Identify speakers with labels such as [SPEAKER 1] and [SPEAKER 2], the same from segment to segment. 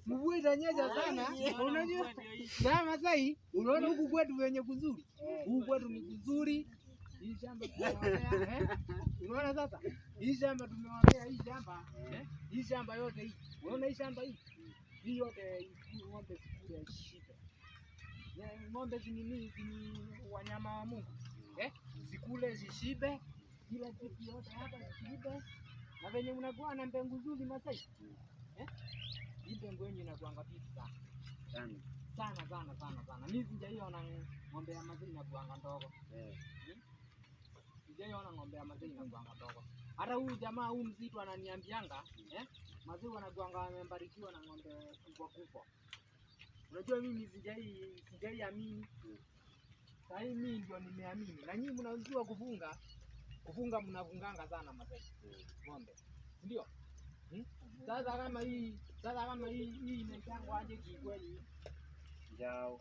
[SPEAKER 1] Mvua itanyesha sana. Unajua? Na Masai, unaona huku kwetu wenye kuzuri. Huku kwetu ni kuzuri. Hii shamba tumewapea, unaona sasa? Hii shamba tumewapea hii shamba, hii shamba yote hii. Unaona hii shamba hii? Hii yote ng'ombe sikule shibe. Ng'ombe ni wanyama wa Mungu. Sikule zishibe. Kila kitu yote hapa zishibe. Na venye mnakuwa na mbengu nzuri Masai. Hii mbengu yenyewe inakuwa ngapi sana? Sana. Mimi sijaiona ng'ombe ya Masai inakuwa ndogo. Sijaiona ng'ombe ya Masai inakuwa ndogo. Hata huyu jamaa huyu mzito ananiambianga, Masai wanakuwa wamebarikiwa na ng'ombe kubwa. Unajua mimi sijaiamini. Sasa mimi ndio nimeamini. Na nyinyi mnajua kufunga mnafunganga sana Masai. Ng'ombe. Ndio? Sasa kama hii imechangwa aje kikweli?
[SPEAKER 2] Jao.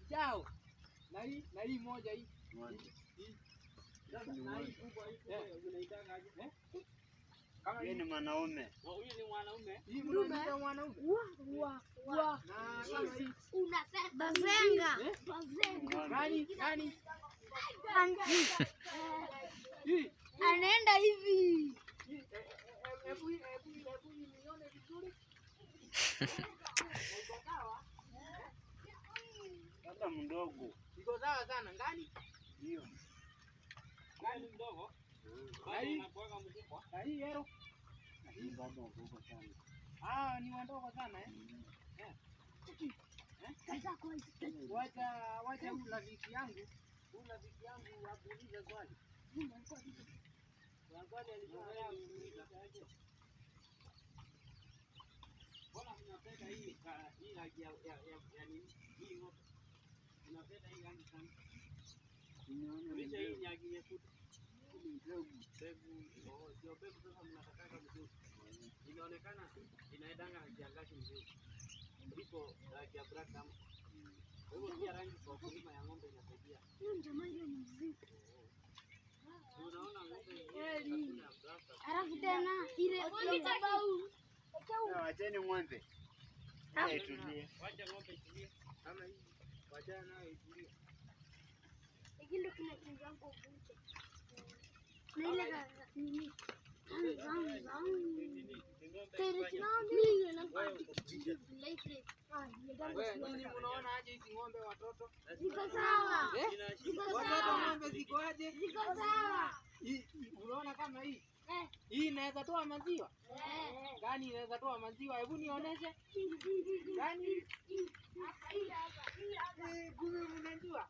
[SPEAKER 1] Jao. Na hii moja hii.
[SPEAKER 2] Na hii kubwa hii unaitanga aje? Kama yeye ni mwanaume. Huyu ni mwanaume.
[SPEAKER 1] Hii mnaita mwanaume.
[SPEAKER 3] Wa.
[SPEAKER 1] Na kama hii
[SPEAKER 3] Unasema bazenga.
[SPEAKER 1] Gani?
[SPEAKER 3] Anaenda hivi.
[SPEAKER 1] Hebu nione vizuri.
[SPEAKER 2] Hata mdogo.
[SPEAKER 1] Iko sawa sana ngani?
[SPEAKER 2] Ndio.
[SPEAKER 1] Ngani mdogo?
[SPEAKER 2] Anakuwa mkubwa.
[SPEAKER 1] Na hii hero.
[SPEAKER 2] Hii bado mdogo sana.
[SPEAKER 1] Ni wadogo sana Wacha huyu rafiki yangu akuulize swali. Swali alikuwa anauliza. Bwana mnapenda hii rangi ya hii ng'ombe. Mnapenda hii rangi sana. Nimeona hii nyagi nyekundu. Mbegu. Sio mbegu sasa mnataka mzuri. Inaonekana inaendanga na kiangazi mzuri. Ndipo rangi ya black kama. Hiyo pia rangi kwa kulima ya ng'ombe inasaidia.
[SPEAKER 3] Jamaa hiyo ni mzito.
[SPEAKER 1] Unaona ng'ombe hakuna black.
[SPEAKER 3] Alafu tena ile bau.
[SPEAKER 2] Wacheni ng'ombe. Tulie.
[SPEAKER 1] Wacha ng'ombe itulie. Kama hii wacha nayo itulie.
[SPEAKER 3] Hiki ndio kinachinja hapo bunge. Na ile nini?
[SPEAKER 1] Nyinyi mnaona aje hizi ng'ombe watoto?
[SPEAKER 3] Ziko sawa.
[SPEAKER 1] Watoto ng'ombe ziko aje?
[SPEAKER 3] Ziko sawa.
[SPEAKER 1] Unaona kama hii? Hii inaweza toa maziwa? Gani inaweza toa maziwa? Hebu nionyeshe. Gani? Kumbe mnajua.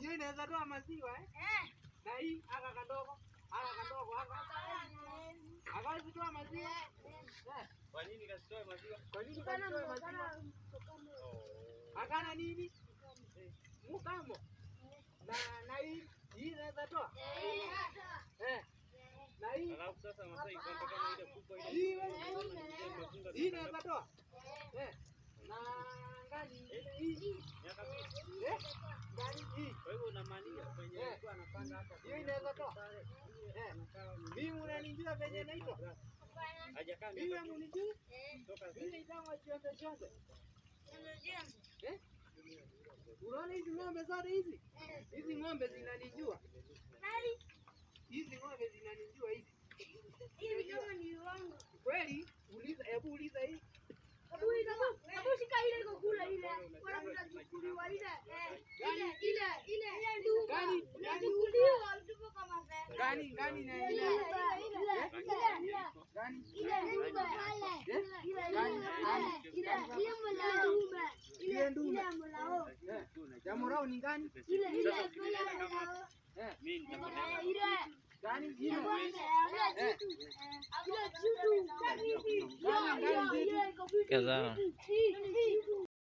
[SPEAKER 1] Hii inaweza toa maziwa Na hii aka kandogo. Hawezi toa maziwa. Kwa nini kasitoe maziwa? Akana nini? Mukamo. Na hii inaweza toa? Na hii alafu sasa Masai kwamba kama ile kubwa ile hii inaweza toa? Na ngani hii? Ngani hii? Kwa hivyo unamaanisha kwenye mtu anapanga hapa. Hii inaweza toa? Mimi unanijua venye naitwa? Hajakaa mimi unanijua? Toka sasa. Hii kama chembe. Unaona hizi ng'ombe zote hizi? Hizi ng'ombe zinanijua. Hizi ng'ombe zinanijua hizi.
[SPEAKER 3] Hivi kama ni wangu.
[SPEAKER 1] Kweli? Hebu uliza hii.
[SPEAKER 3] Hebu shika ile iko kula ile. Wala mtachukuliwa ile. Ile ndugu.
[SPEAKER 1] Gani?
[SPEAKER 3] Mtachukuliwa tupo kama sasa.
[SPEAKER 1] Gani na ile?
[SPEAKER 3] Gani? Ile ndume.
[SPEAKER 1] Ya morao ni gani?
[SPEAKER 3] Ile
[SPEAKER 2] Mimi nitakwenda.
[SPEAKER 1] Gani ile?
[SPEAKER 3] Ile judu.
[SPEAKER 1] Gani?
[SPEAKER 3] Ile iko vipi?